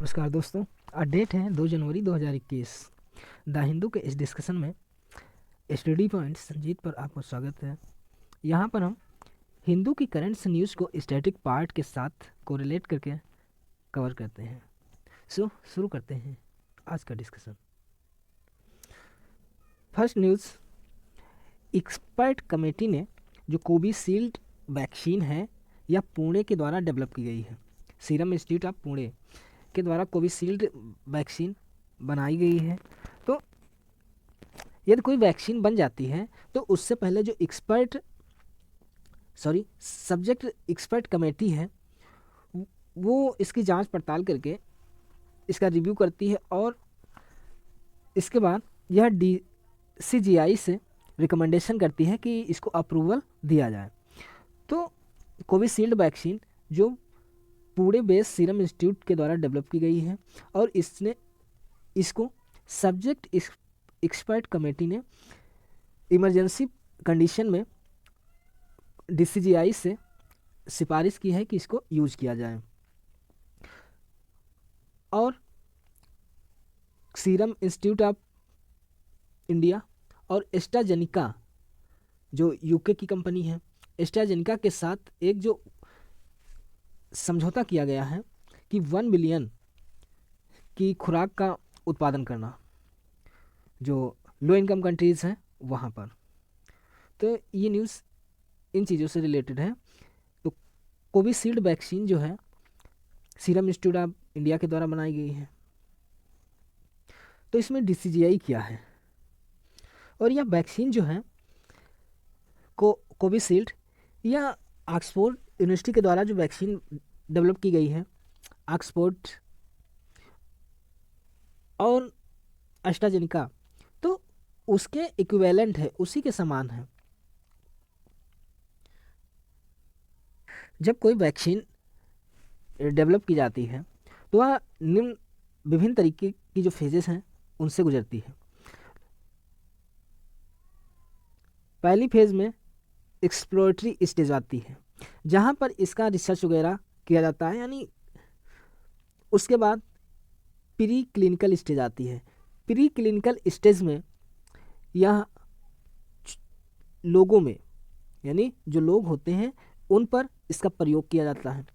नमस्कार दोस्तों। आज डेट है 2 जनवरी 2021। द हिंदू के इस डिस्कशन में स्टडी पॉइंट संजीत पर आपका स्वागत है। यहाँ पर हम हिंदू की करंट न्यूज़ को स्टैटिक पार्ट के साथ कोरिलेट करके कवर करते हैं। शुरू करते हैं आज का discussion. First news, expert committee ने जो कोविशील्ड वैक्सीन है यह पुणे के द्वारा डेवलप की गई है। सीरम इंस्टीट्यूट ऑफ पुणे के द्वारा कोविशील्ड वैक्सीन बनाई गई है। तो यदि कोई वैक्सीन बन जाती है तो उससे पहले जो सब्जेक्ट एक्सपर्ट कमेटी है वो इसकी जांच पड़ताल करके इसका रिव्यू करती है और इसके बाद यह DCGI से रिकमेंडेशन करती है कि इसको अप्रूवल दिया जाए। तो कोविशील्ड वैक्सीन जो पुणे बेस्ड सीरम इंस्टीट्यूट के द्वारा डेवलप की गई है और इसको सब्जेक्ट एक्सपर्ट कमेटी ने इमरजेंसी कंडीशन में DCGI से सिफारिश की है कि इसको यूज किया जाए। और सीरम इंस्टीट्यूट ऑफ इंडिया और एस्ट्राजेनिका जो यूके की कंपनी है, एस्ट्राजेनिका के साथ एक जो समझौता किया गया है कि 1 बिलियन की खुराक का उत्पादन करना जो लो इनकम कंट्रीज़ हैं वहाँ पर। तो ये न्यूज़ इन चीज़ों से रिलेटेड है। तो कोविशील्ड वैक्सीन जो है सीरम इंस्टीट्यूट ऑफ इंडिया के द्वारा बनाई गई है। तो इसमें DCGI क्या है और यह वैक्सीन जो है कोविशील्ड या ऑक्सफोर्ड यूनिवर्सिटी के द्वारा जो वैक्सीन डेवलप की गई है, ऑक्सफोर्ड और एस्ट्राजेनिका, तो उसके इक्विवेलेंट है, उसी के समान है। जब कोई वैक्सीन डेवलप की जाती है तो वह विभिन्न तरीके की जो फेजेस हैं उनसे गुजरती है। पहली फेज में एक्सप्लोरेटरी स्टेज आती है जहाँ पर इसका रिसर्च वगैरह किया जाता है, यानी उसके बाद प्री क्लिनिकल स्टेज आती है। प्री क्लिनिकल स्टेज में यह लोगों में, यानी जो लोग होते हैं उन पर इसका प्रयोग किया जाता है,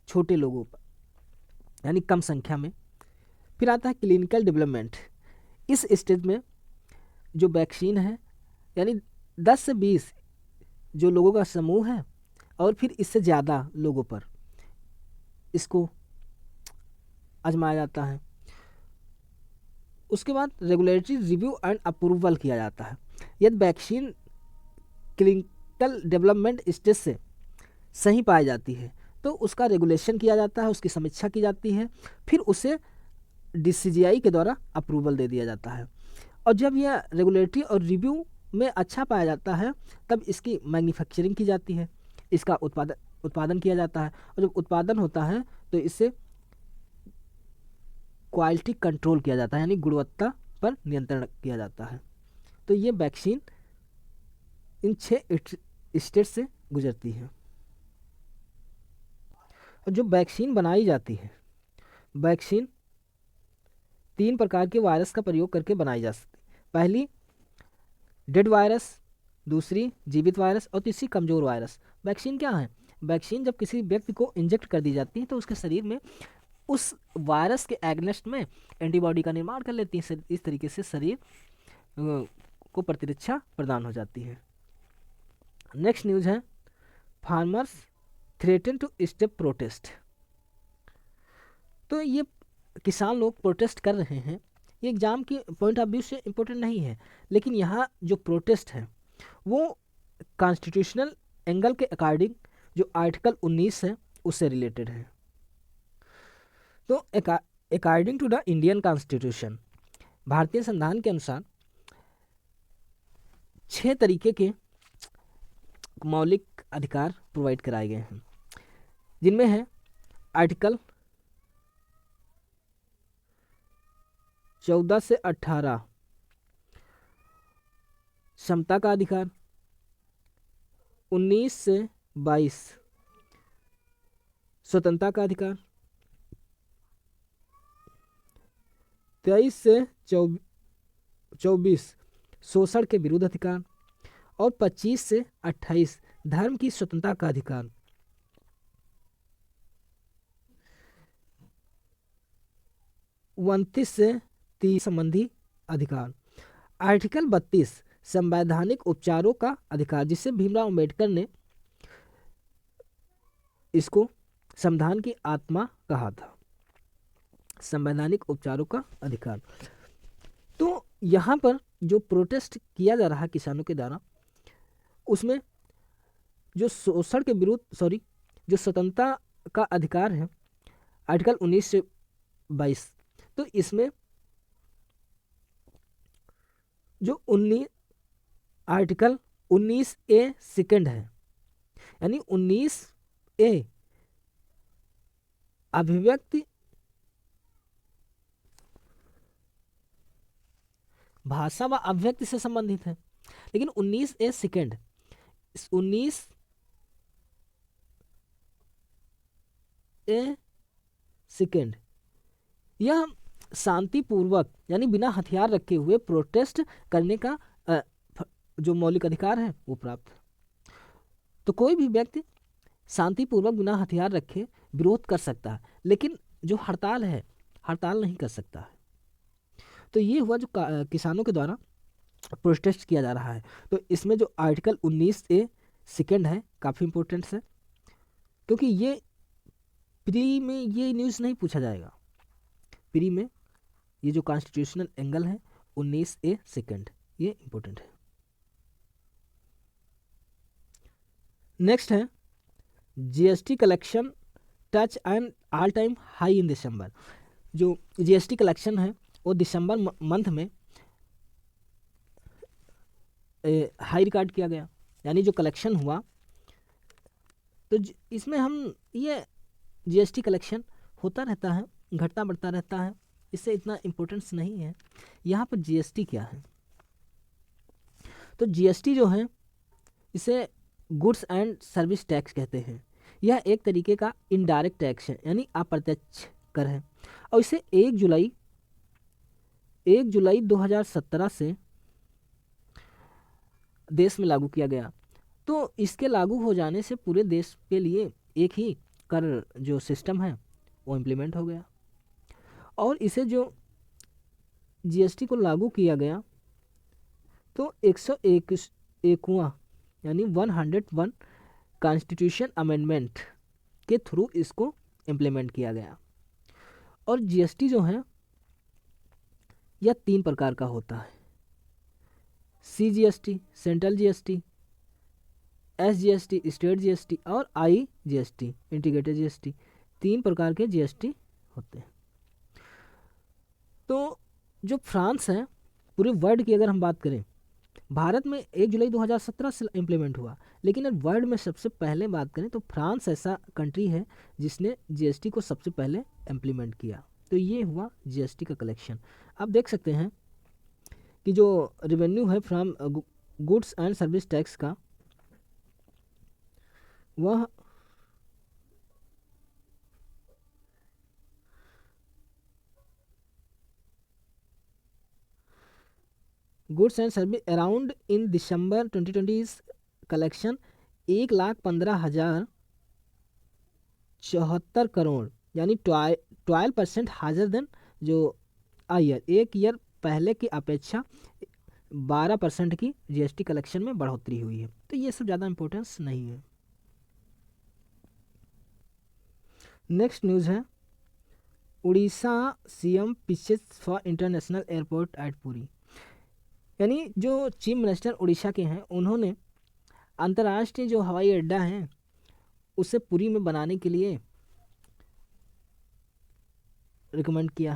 छोटे लोगों पर यानी कम संख्या में। फिर आता है क्लिनिकल डेवलपमेंट। इस स्टेज में जो वैक्सीन है यानी 10 से 20 जो लोगों का समूह है और फिर इससे ज़्यादा लोगों पर इसको आजमाया जाता है। उसके बाद रेगुलेटरी रिव्यू एंड अप्रूवल किया जाता है। यदि वैक्सीन क्लिनिकल डेवलपमेंट स्टेज से सही पाई जाती है तो उसका रेगुलेशन किया जाता है, उसकी समीक्षा की जाती है, फिर उसे DCGI के द्वारा अप्रूवल दे दिया जाता है। और जब यह रेगुलेटरी और रिव्यू में अच्छा पाया जाता है तब इसकी मैन्युफैक्चरिंग की जाती है, इसका उत्पादन किया जाता है। और जब उत्पादन होता है तो इससे क्वालिटी कंट्रोल किया जाता है, यानी गुणवत्ता पर नियंत्रण किया जाता है। तो ये वैक्सीन इन 6 स्टेट से गुजरती है। और जो वैक्सीन बनाई जाती है, वैक्सीन 3 प्रकार के वायरस का प्रयोग करके बनाई जा सकती है। पहली डेड वायरस, दूसरी जीवित वायरस और तीसरी कमज़ोर वायरस। वैक्सीन क्या है? वैक्सीन जब किसी व्यक्ति को इंजेक्ट कर दी जाती है तो उसके शरीर में उस वायरस के एगनेस्ट में एंटीबॉडी का निर्माण कर लेती है। इस तरीके से शरीर को प्रतिरक्षा प्रदान हो जाती है। नेक्स्ट न्यूज़ है, farmers threaten to step protest. तो ये किसान लोग प्रोटेस्ट कर रहे हैं। ये एग्ज़ाम की पॉइंट ऑफ व्यू से इम्पोर्टेंट नहीं है, लेकिन यहाँ जो प्रोटेस्ट है वो कॉन्स्टिट्यूशनल एंगल के अकॉर्डिंग जो आर्टिकल 19 है उससे रिलेटेड है। तो according to the Indian constitution, भारतीय संविधान के अनुसार 6 तरीके के मौलिक अधिकार प्रोवाइड कराए गए हैं, जिनमें है आर्टिकल 14 से 18 समता का अधिकार, 19 से 22 स्वतंत्रता का अधिकार, 23 से 24 शोषण के विरुद्ध अधिकार, और 25 से 28 धर्म की स्वतंत्रता का अधिकार। 29 से 30 संबंधी अधिकार। आर्टिकल 32 संवैधानिक उपचारों का अधिकार, जिसे भीमराव अंबेडकर ने इसको संविधान की आत्मा कहा था, संवैधानिक उपचारों का अधिकार। तो यहाँ पर जो प्रोटेस्ट किया जा रहा है किसानों के द्वारा, उसमें जो शोषण के विरुद्ध जो स्वतंत्रता का अधिकार है आर्टिकल 19 से 22, तो इसमें जो आर्टिकल 19A सेकंड है, यानी 19A अभिव्यक्ति, भाषा व अभिव्यक्ति से संबंधित है, लेकिन 19A सेकंड, 19A सेकंड यह शांतिपूर्वक यानी बिना हथियार रखे हुए प्रोटेस्ट करने का जो मौलिक अधिकार है वो प्राप्त है। तो कोई भी व्यक्ति शांतिपूर्वक बिना हथियार रखे विरोध कर सकता है, लेकिन जो हड़ताल है, हड़ताल नहीं कर सकता है। तो ये हुआ जो किसानों के द्वारा प्रोटेस्ट किया जा रहा है। तो इसमें जो आर्टिकल 19A सेकंड है काफ़ी इंपॉर्टेंट है, क्योंकि ये प्री में ये न्यूज़ नहीं पूछा जाएगा। प्री में ये जो कॉन्स्टिट्यूशनल एंगल है 19A सेकंड, ये इंपॉर्टेंट है। नेक्स्ट है GST collection touch and all time high in December. जो जीएसटी कलेक्शन है वो दिसंबर मंथ में हाई रिकॉर्ड किया गया, यानी जो कलेक्शन हुआ। तो इसमें हम ये जीएसटी कलेक्शन होता रहता है, घटता बढ़ता रहता है, इससे इतना इम्पोर्टेंस नहीं है। यहाँ पर जीएसटी क्या है, तो जीएसटी जो है इसे गुड्स एंड सर्विस टैक्स कहते हैं। यह एक तरीके का इनडायरेक्ट टैक्स है, यानी अप्रत्यक्ष कर है, और इसे 1 जुलाई 2017 से देश में लागू किया गया। तो इसके लागू हो जाने से पूरे देश के लिए एक ही कर जो सिस्टम है वो इम्प्लीमेंट हो गया, और इसे जो जीएसटी को लागू किया गया तो 101वां यानी 101 कॉन्स्टिट्यूशन अमेंडमेंट के थ्रू इसको इम्प्लीमेंट किया गया। और जीएसटी जो है यह 3 प्रकार का होता है, CGST central GST, SGST state GST, और IGST इंटीग्रेटेड जीएसटी। 3 प्रकार के जीएसटी होते हैं। तो जो फ्रांस है, पूरे वर्ल्ड की अगर हम बात करें, भारत में 1 जुलाई 2017 से इम्प्लीमेंट हुआ, लेकिन अगर वर्ल्ड में सबसे पहले बात करें तो फ्रांस ऐसा कंट्री है जिसने जीएसटी को सबसे पहले इम्प्लीमेंट किया। तो ये हुआ जीएसटी का कलेक्शन। आप देख सकते हैं कि जो रेवेन्यू है from goods and service tax का, वह goods and service around in December 2020 collection 1,15,074 crore, यानी 12% हायर देन जो ईयर, एक ईयर पहले की अपेक्षा 12% की जीएसटी कलेक्शन में बढ़ोतरी हुई है। तो ये सब ज़्यादा इंपॉर्टेंस नहीं है। नेक्स्ट न्यूज़ है Orissa CM pitches for international airport at Puri, यानी जो चीफ मिनिस्टर उड़ीसा के हैं, उन्होंने अंतर्राष्ट्रीय जो हवाई अड्डा है उसे पुरी में बनाने के लिए रिकमेंड किया।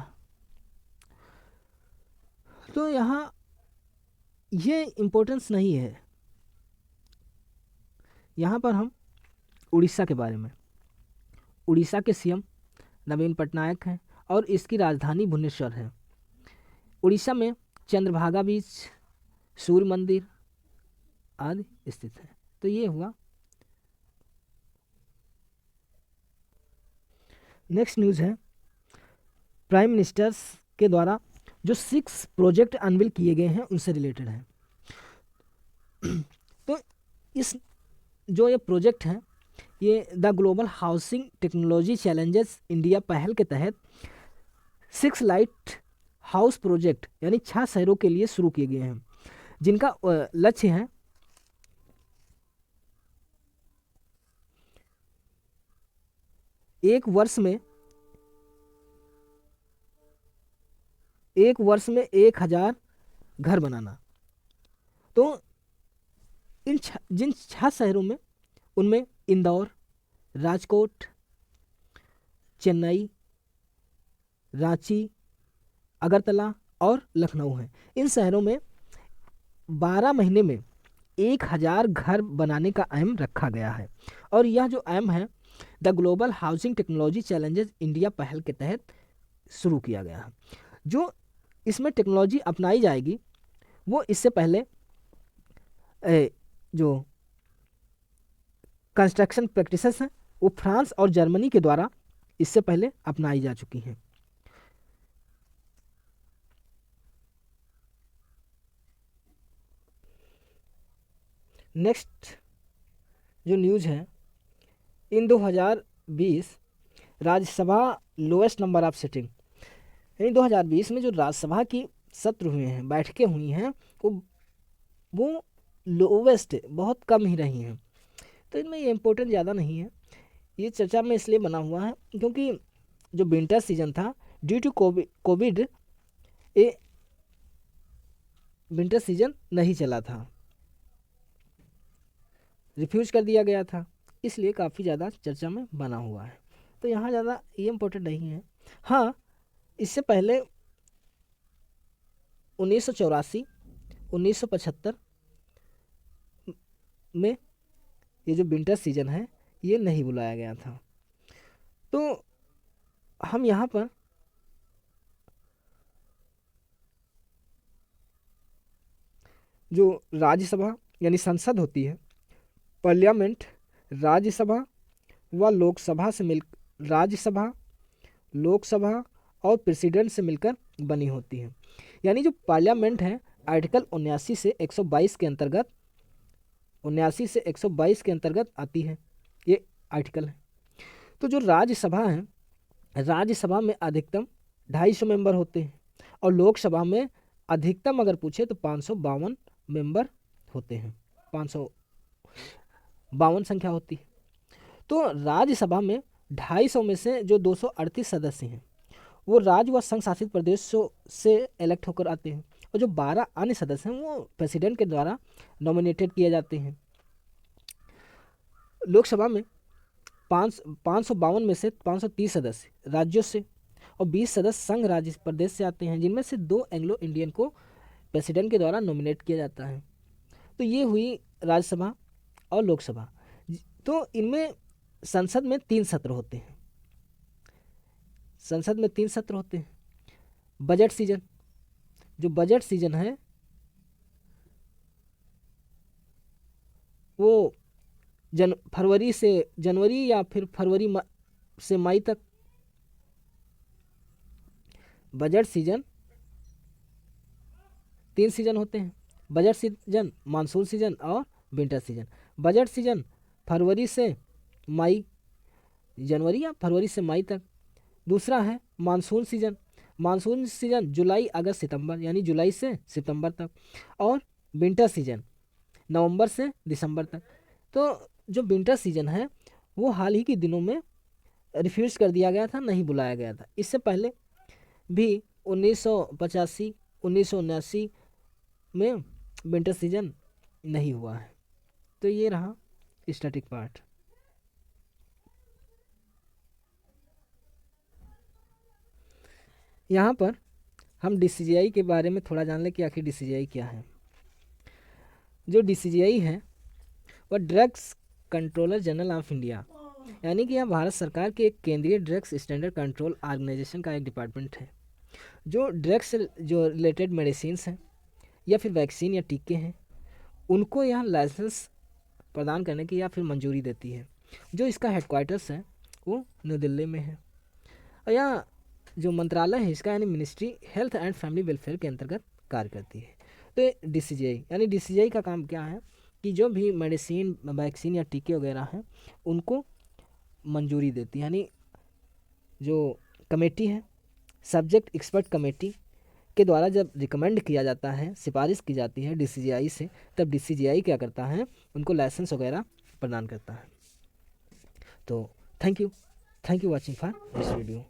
तो यहाँ ये इम्पोर्टेंस नहीं है, यहाँ पर हम उड़ीसा के बारे में, उड़ीसा के सीएम नवीन पटनायक हैं और इसकी राजधानी भुवनेश्वर है। उड़ीसा में चंद्रभागा बीच, सूर्य मंदिर आदि स्थित है। तो ये हुआ। नेक्स्ट न्यूज़ है प्राइम मिनिस्टर्स के द्वारा जो 6 प्रोजेक्ट अनवील किए गए हैं उनसे रिलेटेड है। तो इस जो ये प्रोजेक्ट हैं ये the global housing technology challenges India पहल के तहत 6 लाइट हाउस प्रोजेक्ट यानी 6 शहरों के लिए शुरू किए गए हैं, जिनका लक्ष्य है एक वर्ष में 1000 घर बनाना। तो जिन 6 शहरों में, उनमें इंदौर, राजकोट, चेन्नई, रांची, अगरतला और लखनऊ हैं। इन शहरों में 12 महीने में 1000 घर बनाने का एम रखा गया है। और यह जो एम है the global housing technology challenges India पहल के तहत शुरू किया गया है। जो इसमें टेक्नोलॉजी अपनाई जाएगी वो इससे पहले जो कंस्ट्रक्शन प्रैक्टिसेस हैं वो फ्रांस और जर्मनी के द्वारा इससे पहले अपनाई जा चुकी हैं। नेक्स्ट जो न्यूज़ है, इन 2020 Rajya Sabha lowest number of sitting, यानी 2020 में जो राज्यसभा की सत्र हुए हैं, बैठकें हुई हैं, वो लोवेस्ट बहुत कम ही रही हैं। तो इनमें ये इम्पोर्टेंट ज़्यादा नहीं है, ये चर्चा में इसलिए बना हुआ है क्योंकि जो विंटर सीजन था ड्यू टू कोविड ये विंटर सीजन नहीं चला था, रिफ्यूज कर दिया गया था, इसलिए काफ़ी ज़्यादा चर्चा में बना हुआ है। तो यहाँ ज़्यादा ये इम्पोर्टेंट नहीं है। हाँ, इससे पहले 1984, 1975 में ये जो विंटर सीजन है ये नहीं बुलाया गया था। तो हम यहाँ पर जो राज्यसभा यानी संसद होती है, पार्लियामेंट, राज्यसभा व लोकसभा से मिल राज्यसभा, लोकसभा और प्रेसिडेंट से मिलकर बनी होती है। यानी जो पार्लियामेंट है आर्टिकल 79 से 122 के अंतर्गत 79 से 122 के अंतर्गत आती है, ये आर्टिकल है। तो जो राज्यसभा है, राज्यसभा में अधिकतम 250 मेंबर होते हैं और लोकसभा में अधिकतम अगर पूछे तो 552 मेंबर होते हैं, 552 संख्या होती है। तो राज्यसभा में 250 में से जो 238 सदस्य हैं वो राज्य व संघ शासित प्रदेशों से इलेक्ट होकर आते हैं और जो 12 अन्य सदस्य हैं वो प्रेसिडेंट के द्वारा नॉमिनेटेड किए जाते हैं। लोकसभा में 552 में से 530 सदस्य राज्यों से और 20 सदस्य संघ राज्य प्रदेश से आते हैं, जिनमें से 2 एंग्लो इंडियन को प्रेसिडेंट के द्वारा नॉमिनेट किया जाता है। तो ये हुई राज्यसभा और लोकसभा। तो इनमें संसद में 3 सत्र होते हैं, संसद में 3 सत्र होते हैं। बजट सीजन, जो बजट सीजन है वो फरवरी से जनवरी या फिर फरवरी से मई तक। बजट सीजन 3 सीजन होते हैं, बजट सीजन, मानसून सीजन और विंटर सीजन। बजट सीजन फरवरी से मई, जनवरी या फरवरी से मई तक। दूसरा है मानसून सीजन, मानसून सीजन जुलाई, अगस्त, सितंबर, यानी जुलाई से सितंबर तक। और विंटर सीजन नवंबर से दिसंबर तक। तो जो विंटर सीजन है वो हाल ही के दिनों में रिफ्यूज कर दिया गया था, नहीं बुलाया गया था। इससे पहले भी 1985, 1979 में विंटर सीजन नहीं हुआ है। तो ये रहा स्टैटिक पार्ट। यहाँ पर हम DCGI के बारे में थोड़ा जान लें कि आखिर DCGI क्या है। जो DCGI है वह drugs controller general of India, यानी कि यह भारत सरकार के एक केंद्रीय ड्रग्स स्टैंडर्ड कंट्रोल ऑर्गेनाइजेशन का एक डिपार्टमेंट है जो ड्रग्स से जो रिलेटेड मेडिसिन्स हैं या फिर वैक्सीन या टीके हैं उनको यहाँ लाइसेंस प्रदान करने की या फिर मंजूरी देती है। जो इसका हेडक्वार्टर्स है वो न्यू दिल्ली में है। और यहाँ जो मंत्रालय है इसका यानी ministry health and family welfare के अंतर्गत कार्य करती है। तो DCGI यानी DCGI का काम क्या है कि जो भी मेडिसिन, वैक्सीन या टीके वगैरह हैं उनको मंजूरी देती है। यानी जो कमेटी है, सब्जेक्ट एक्सपर्ट कमेटी के द्वारा जब रिकमेंड किया जाता है, सिफारिश की जाती है DCGI से, तब DCGI क्या करता है, उनको लाइसेंस वगैरह प्रदान करता है। तो thank you watching for this video.